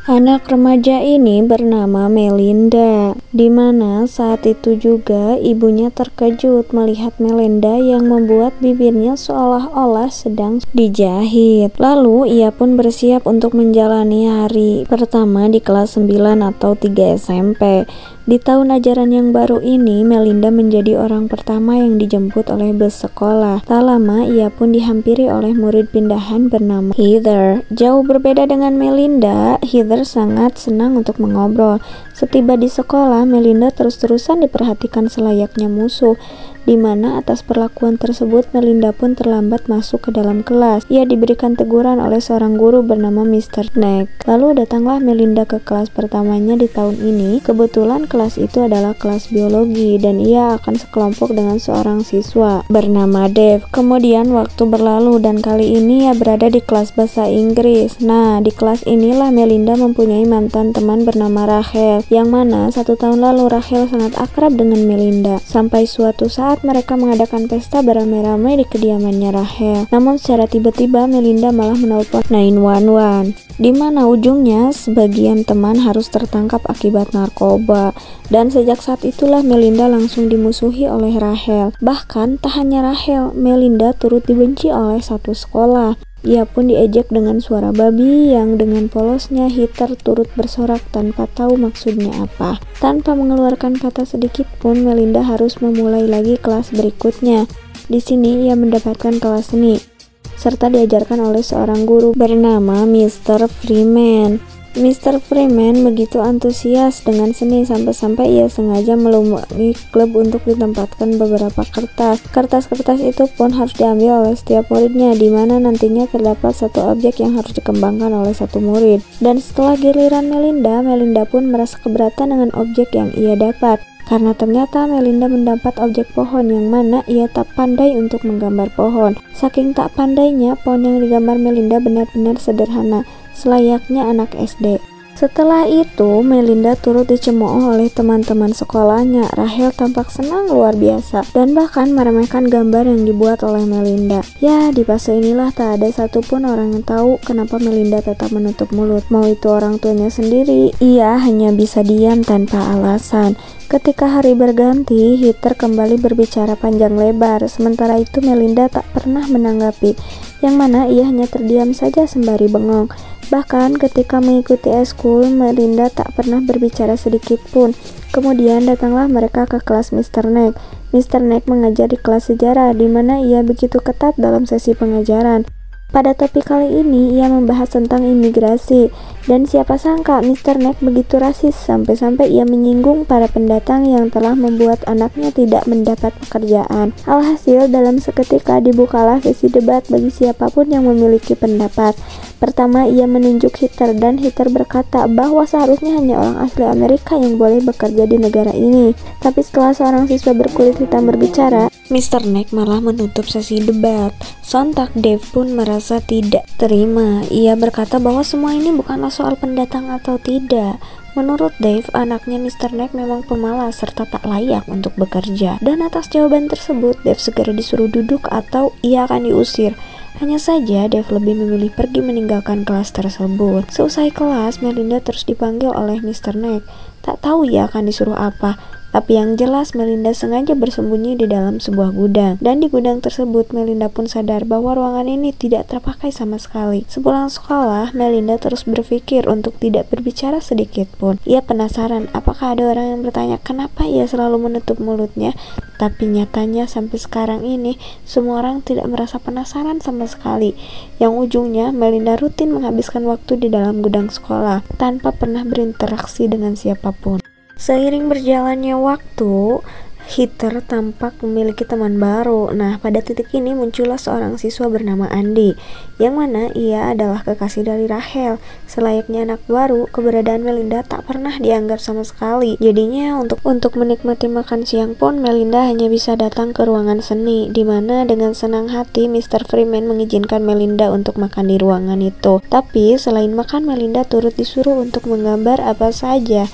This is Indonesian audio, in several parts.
Anak remaja ini bernama Melinda, di mana saat itu juga ibunya terkejut melihat Melinda yang membuat bibirnya seolah-olah sedang dijahit. Lalu ia pun bersiap untuk menjalani hari pertama di kelas 9 atau 3 SMP. Di tahun ajaran yang baru ini, Melinda menjadi orang pertama yang dijemput oleh bus sekolah. Tak lama, ia pun dihampiri oleh murid pindahan bernama Heather. Jauh berbeda dengan Melinda, Heather sangat senang untuk mengobrol. Setiba di sekolah, Melinda terus-terusan diperhatikan selayaknya musuh, di mana atas perlakuan tersebut Melinda pun terlambat masuk ke dalam kelas. Ia diberikan teguran oleh seorang guru bernama Mr. Neck. Lalu datanglah Melinda ke kelas pertamanya di tahun ini. Kebetulan kelas itu adalah kelas biologi dan ia akan sekelompok dengan seorang siswa bernama Dave. Kemudian waktu berlalu dan kali ini ia berada di kelas bahasa Inggris. Nah, di kelas inilah Melinda mempunyai mantan teman bernama Rachel, yang mana 1 tahun lalu Rachel sangat akrab dengan Melinda. Sampai suatu saat mereka mengadakan pesta beramai-ramai di kediamannya Rachel. Namun secara tiba-tiba Melinda malah menelpon 911, di mana ujungnya sebagian teman harus tertangkap akibat narkoba. Dan sejak saat itulah Melinda langsung dimusuhi oleh Rachel. Bahkan tak hanya Rachel, Melinda turut dibenci oleh satu sekolah. Ia pun diejek dengan suara babi yang dengan polosnya Heather turut bersorak tanpa tahu maksudnya apa. Tanpa mengeluarkan kata sedikit pun, Melinda harus memulai lagi kelas berikutnya. Di sini ia mendapatkan kelas seni, serta diajarkan oleh seorang guru bernama Mr. Freeman. Mr. Freeman begitu antusias dengan seni sampai-sampai ia sengaja melumpuhi klub untuk ditempatkan beberapa kertas. Kertas-kertas itu pun harus diambil oleh setiap muridnya, di mana nantinya terdapat satu objek yang harus dikembangkan oleh satu murid. Dan setelah giliran Melinda pun merasa keberatan dengan objek yang ia dapat. Karena ternyata Melinda mendapat objek pohon yang mana ia tak pandai untuk menggambar pohon. Saking tak pandainya, pohon yang digambar Melinda benar-benar sederhana, selayaknya anak SD. Setelah itu, Melinda turut dicemooh oleh teman-teman sekolahnya. Rachel tampak senang luar biasa dan bahkan meremehkan gambar yang dibuat oleh Melinda. Ya, di fase inilah tak ada satupun orang yang tahu kenapa Melinda tetap menutup mulut. Mau itu orang tuanya sendiri, ia hanya bisa diam tanpa alasan. Ketika hari berganti, Heather kembali berbicara panjang lebar. Sementara itu Melinda tak pernah menanggapi, yang mana ia hanya terdiam saja sembari bengong. Bahkan ketika mengikuti eskul, Melinda tak pernah berbicara sedikit pun. Kemudian datanglah mereka ke kelas Mr. Neck. Mr. Neck mengajar di kelas sejarah, di mana ia begitu ketat dalam sesi pengajaran. Pada topik kali ini, ia membahas tentang imigrasi. Dan siapa sangka Mr. Neck begitu rasis sampai-sampai ia menyinggung para pendatang yang telah membuat anaknya tidak mendapat pekerjaan. Alhasil, dalam seketika dibukalah sesi debat bagi siapapun yang memiliki pendapat. Pertama, ia menunjuk Heather dan Heather berkata bahwa seharusnya hanya orang asli Amerika yang boleh bekerja di negara ini. Tapi setelah seorang siswa berkulit hitam berbicara, Mr. Neck malah menutup sesi debat. Sontak Dave pun merasa tidak terima. Ia berkata bahwa semua ini bukanlah soal pendatang atau tidak. Menurut Dave, anaknya Mr. Neck memang pemalas serta tak layak untuk bekerja. Dan atas jawaban tersebut, Dave segera disuruh duduk atau ia akan diusir. Hanya saja Dave lebih memilih pergi meninggalkan kelas tersebut. Seusai kelas, Melinda terus dipanggil oleh Mr. Neck. Tak tahu ia akan disuruh apa. Tapi yang jelas Melinda sengaja bersembunyi di dalam sebuah gudang. Dan di gudang tersebut Melinda pun sadar bahwa ruangan ini tidak terpakai sama sekali. Sepulang sekolah, Melinda terus berpikir untuk tidak berbicara sedikit pun. Ia penasaran apakah ada orang yang bertanya kenapa ia selalu menutup mulutnya. Tapi nyatanya sampai sekarang ini semua orang tidak merasa penasaran sama sekali. Yang ujungnya Melinda rutin menghabiskan waktu di dalam gudang sekolah tanpa pernah berinteraksi dengan siapapun. Seiring berjalannya waktu, Heather tampak memiliki teman baru. Nah, pada titik ini muncullah seorang siswa bernama Andy, yang mana ia adalah kekasih dari Rachel. Selayaknya anak baru, keberadaan Melinda tak pernah dianggap sama sekali. Jadinya untuk menikmati makan siang pun Melinda hanya bisa datang ke ruangan seni, di mana dengan senang hati Mr. Freeman mengizinkan Melinda untuk makan di ruangan itu. Tapi selain makan, Melinda turut disuruh untuk menggambar apa saja.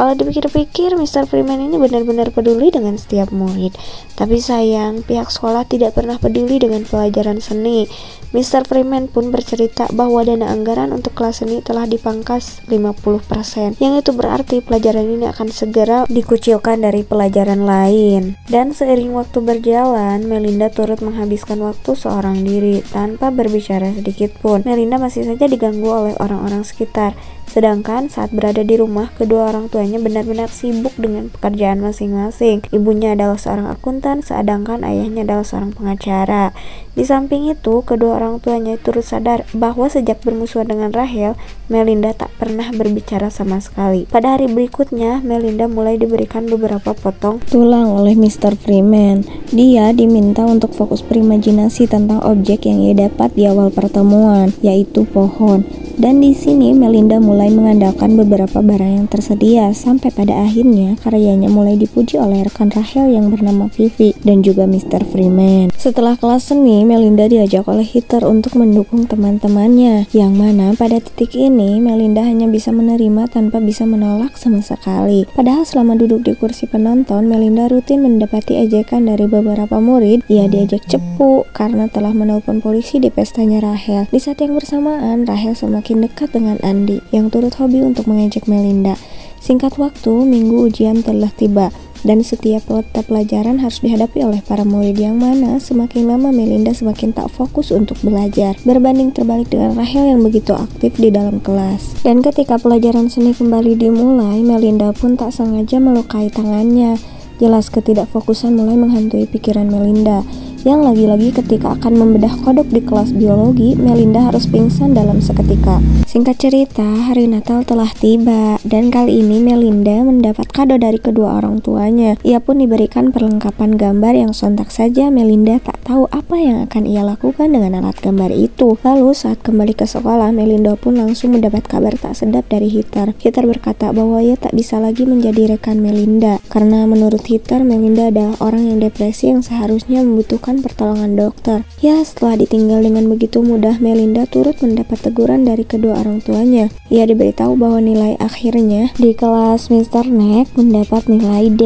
Kalau dipikir-pikir, Mr. Freeman ini benar-benar peduli dengan setiap murid. Tapi sayang, pihak sekolah tidak pernah peduli dengan pelajaran seni. Mr. Freeman pun bercerita bahwa dana anggaran untuk kelas seni telah dipangkas 50%, yang itu berarti pelajaran ini akan segera dikucilkan dari pelajaran lain. Dan seiring waktu berjalan, Melinda turut menghabiskan waktu seorang diri tanpa berbicara sedikit pun. Melinda masih saja diganggu oleh orang-orang sekitar. Sedangkan saat berada di rumah, kedua orang tuanya benar-benar sibuk dengan pekerjaan masing-masing. Ibunya adalah seorang akuntan, sedangkan ayahnya adalah seorang pengacara. Di samping itu, kedua orang tuanya turut sadar bahwa sejak bermusuhan dengan Rachel, Melinda tak pernah berbicara sama sekali. Pada hari berikutnya, Melinda mulai diberikan beberapa potong tulang oleh Mr. Freeman. Dia diminta untuk fokus berimajinasi tentang objek yang ia dapat di awal pertemuan, yaitu pohon. Dan di sini Melinda mulai mengandalkan beberapa barang yang tersedia, sampai pada akhirnya karyanya mulai dipuji oleh rekan Rachel yang bernama Vivi dan juga Mr. Freeman. Setelah kelas seni, Melinda diajak oleh Heather untuk mendukung teman-temannya, yang mana pada titik ini Melinda hanya bisa menerima tanpa bisa menolak sama sekali. Padahal selama duduk di kursi penonton, Melinda rutin mendapati ejekan dari beberapa murid. Ia diajak cepu karena telah menelpon polisi di pestanya Rachel. Di saat yang bersamaan, Rachel semakin dekat dengan Andy yang turut hobi untuk mengejek Melinda. Singkat waktu, minggu ujian telah tiba dan setiap mata pelajaran harus dihadapi oleh para murid, yang mana semakin lama Melinda semakin tak fokus untuk belajar, berbanding terbalik dengan Rachel yang begitu aktif di dalam kelas. Dan ketika pelajaran seni kembali dimulai, Melinda pun tak sengaja melukai tangannya. Jelas ketidakfokusan mulai menghantui pikiran Melinda, yang lagi-lagi ketika akan membedah kodok di kelas biologi, Melinda harus pingsan dalam seketika. Singkat cerita, hari Natal telah tiba, dan kali ini Melinda mendapat kado dari kedua orang tuanya. Ia pun diberikan perlengkapan gambar yang sontak saja Melinda tak tahu apa yang akan ia lakukan dengan alat gambar itu. Lalu saat kembali ke sekolah, Melinda pun langsung mendapat kabar tak sedap dari Heather. Heather berkata bahwa ia tak bisa lagi menjadi rekan Melinda, karena menurut Heather, Melinda adalah orang yang depresi yang seharusnya membutuhkan pertolongan dokter. Ya, setelah ditinggal dengan begitu mudah, Melinda turut mendapat teguran dari kedua orang tuanya. Ia diberitahu bahwa nilai akhirnya di kelas Mr. Neck mendapat nilai D.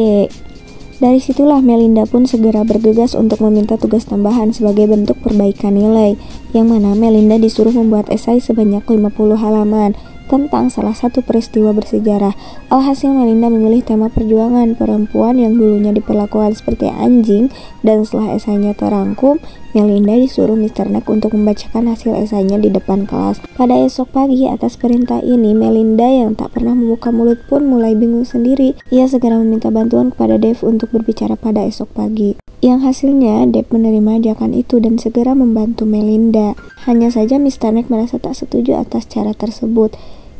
Dari situlah Melinda pun segera bergegas untuk meminta tugas tambahan sebagai bentuk perbaikan nilai, yang mana Melinda disuruh membuat esai sebanyak 50 halaman tentang salah satu peristiwa bersejarah. Alhasil Melinda memilih tema perjuangan perempuan yang dulunya diperlakukan seperti anjing, dan setelah esainya terangkum, Melinda disuruh Mr. Neck untuk membacakan hasil esainya di depan kelas. Pada esok pagi, atas perintah ini, Melinda yang tak pernah membuka mulut pun mulai bingung sendiri. Ia segera meminta bantuan kepada Dave untuk berbicara pada esok pagi, yang hasilnya Dave menerima ajakan itu dan segera membantu Melinda. Hanya saja Mr. Neck merasa tak setuju atas cara tersebut,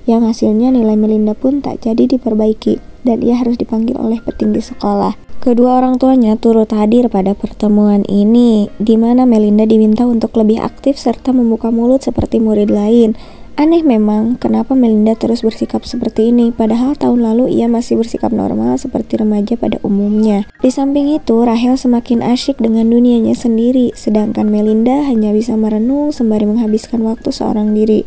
yang hasilnya nilai Melinda pun tak jadi diperbaiki dan ia harus dipanggil oleh petinggi sekolah. Kedua orang tuanya turut hadir pada pertemuan ini, di mana Melinda diminta untuk lebih aktif serta membuka mulut seperti murid lain. Aneh memang, kenapa Melinda terus bersikap seperti ini, padahal tahun lalu ia masih bersikap normal seperti remaja pada umumnya. Di samping itu, Rachel semakin asyik dengan dunianya sendiri, sedangkan Melinda hanya bisa merenung sembari menghabiskan waktu seorang diri.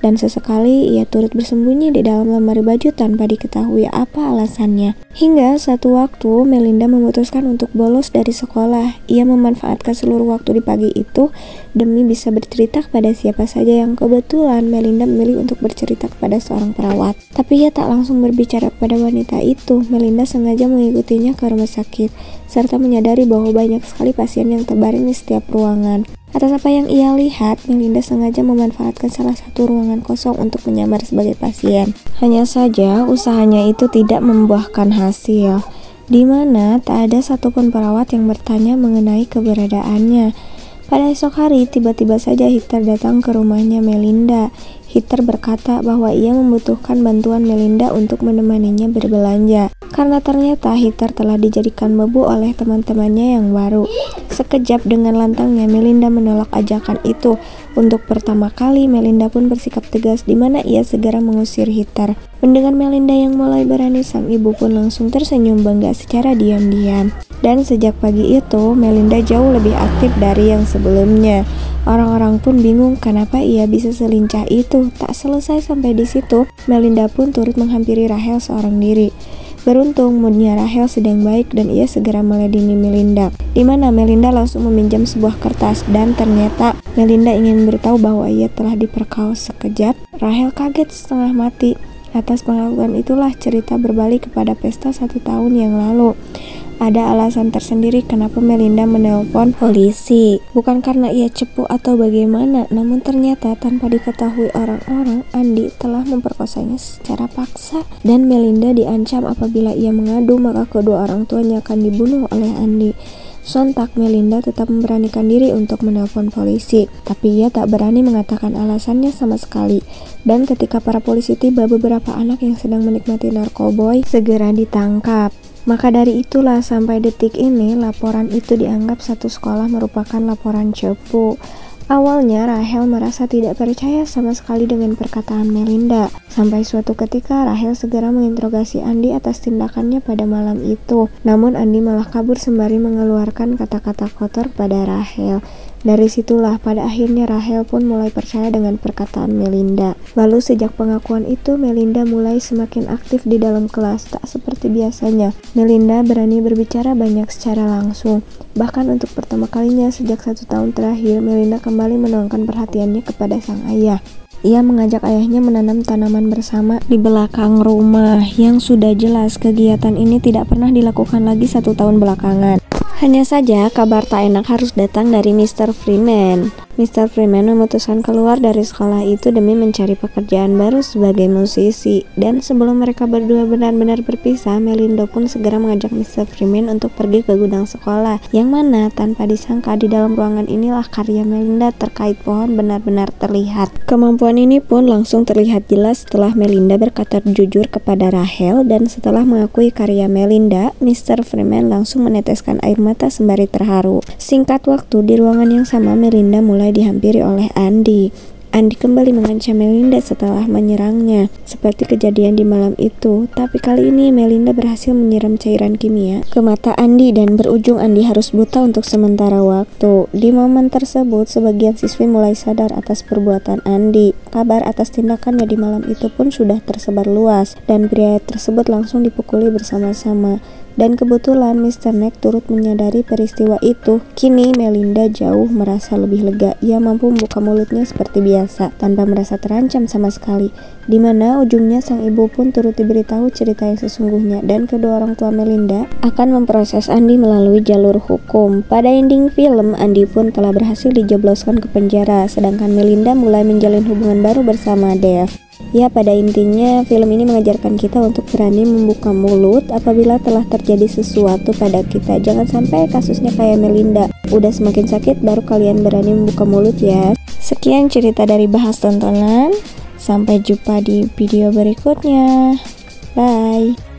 Dan sesekali ia turut bersembunyi di dalam lemari baju tanpa diketahui apa alasannya. Hingga satu waktu, Melinda memutuskan untuk bolos dari sekolah. Ia memanfaatkan seluruh waktu di pagi itu demi bisa bercerita kepada siapa saja, yang kebetulan Melinda memilih untuk bercerita kepada seorang perawat. Tapi ia tak langsung berbicara kepada wanita itu. Melinda sengaja mengikutinya ke rumah sakit, serta menyadari bahwa banyak sekali pasien yang terbaring di setiap ruangan. Atas apa yang ia lihat, Melinda sengaja memanfaatkan salah satu ruangan kosong untuk menyamar sebagai pasien. Hanya saja, usahanya itu tidak membuahkan hasil, di mana tak ada satupun perawat yang bertanya mengenai keberadaannya. Pada esok hari, tiba-tiba saja Heather datang ke rumahnya Melinda. Heather berkata bahwa ia membutuhkan bantuan Melinda untuk menemaninya berbelanja. karena ternyata Heather telah dijadikan bebu oleh teman-temannya yang baru. Sekejap dengan lantangnya Melinda menolak ajakan itu. Untuk pertama kali Melinda pun bersikap tegas, di mana ia segera mengusir Heather. Mendengar Melinda yang mulai berani, sang ibu pun langsung tersenyum bangga secara diam-diam. Dan sejak pagi itu Melinda jauh lebih aktif dari yang sebelumnya. Orang-orang pun bingung kenapa ia bisa selincah itu. Tak selesai sampai di situ, Melinda pun turut menghampiri Rachel seorang diri. Beruntung moodnya Rachel sedang baik dan ia segera meladeni Melinda, di mana Melinda langsung meminjam sebuah kertas dan ternyata Melinda ingin beritahu bahwa ia telah diperkaos. Sekejap, Rachel kaget setengah mati. Atas pengakuan itulah cerita berbalik kepada pesta 1 tahun yang lalu. Ada alasan tersendiri kenapa Melinda menelpon polisi. Bukan karena ia cepu atau bagaimana, namun ternyata tanpa diketahui orang-orang, Andy telah memperkosanya secara paksa. Dan Melinda diancam apabila ia mengadu, maka kedua orang tuanya akan dibunuh oleh Andy. Sontak Melinda tetap memberanikan diri untuk menelpon polisi, tapi ia tak berani mengatakan alasannya sama sekali. Dan ketika para polisi tiba, beberapa anak yang sedang menikmati narkoboy segera ditangkap. Maka dari itulah sampai detik ini laporan itu dianggap satu sekolah merupakan laporan cepu. Awalnya Rachel merasa tidak percaya sama sekali dengan perkataan Melinda. Sampai suatu ketika Rachel segera menginterogasi Andy atas tindakannya pada malam itu. Namun Andy malah kabur sembari mengeluarkan kata-kata kotor pada Rachel. Dari situlah pada akhirnya Rachel pun mulai percaya dengan perkataan Melinda. Lalu sejak pengakuan itu Melinda mulai semakin aktif di dalam kelas. Tak seperti biasanya, Melinda berani berbicara banyak secara langsung. Bahkan untuk pertama kalinya sejak 1 tahun terakhir, Melinda kembali menuangkan perhatiannya kepada sang ayah. Ia mengajak ayahnya menanam tanaman bersama di belakang rumah. Yang sudah jelas kegiatan ini tidak pernah dilakukan lagi 1 tahun belakangan. Hanya saja kabar tak enak harus datang dari Mr. Freeman. Mr. Freeman memutuskan keluar dari sekolah itu demi mencari pekerjaan baru sebagai musisi. Dan sebelum mereka berdua benar-benar berpisah, Melinda pun segera mengajak Mr. Freeman untuk pergi ke gudang sekolah, yang mana tanpa disangka di dalam ruangan inilah karya Melinda terkait pohon benar-benar terlihat. Kemampuan ini pun langsung terlihat jelas setelah Melinda berkata jujur kepada Rachel, dan setelah mengakui karya Melinda, Mr. Freeman langsung meneteskan air mata sembari terharu. Singkat waktu, di ruangan yang sama Melinda mulai dihampiri oleh Andy. Andy kembali mengancam Melinda setelah menyerangnya, seperti kejadian di malam itu. Tapi kali ini Melinda berhasil menyiram cairan kimia ke mata Andy dan berujung Andy harus buta untuk sementara waktu. Di momen tersebut, sebagian siswi mulai sadar atas perbuatan Andy. Kabar atas tindakannya di malam itu pun sudah tersebar luas, dan pria tersebut langsung dipukuli bersama-sama. Dan kebetulan Mr. Neck turut menyadari peristiwa itu. Kini Melinda jauh merasa lebih lega. Ia mampu membuka mulutnya seperti biasa tanpa merasa terancam sama sekali. Di mana ujungnya sang ibu pun turut diberitahu cerita yang sesungguhnya, dan kedua orang tua Melinda akan memproses Andy melalui jalur hukum. Pada ending film, Andy pun telah berhasil dijebloskan ke penjara, sedangkan Melinda mulai menjalin hubungan baru bersama Dave. Ya, pada intinya film ini mengajarkan kita untuk berani membuka mulut apabila telah terjadi sesuatu pada kita. Jangan sampai kasusnya kayak Melinda, udah semakin sakit baru kalian berani membuka mulut ya. Sekian cerita dari Bahas Tontonan. Sampai jumpa di video berikutnya. Bye.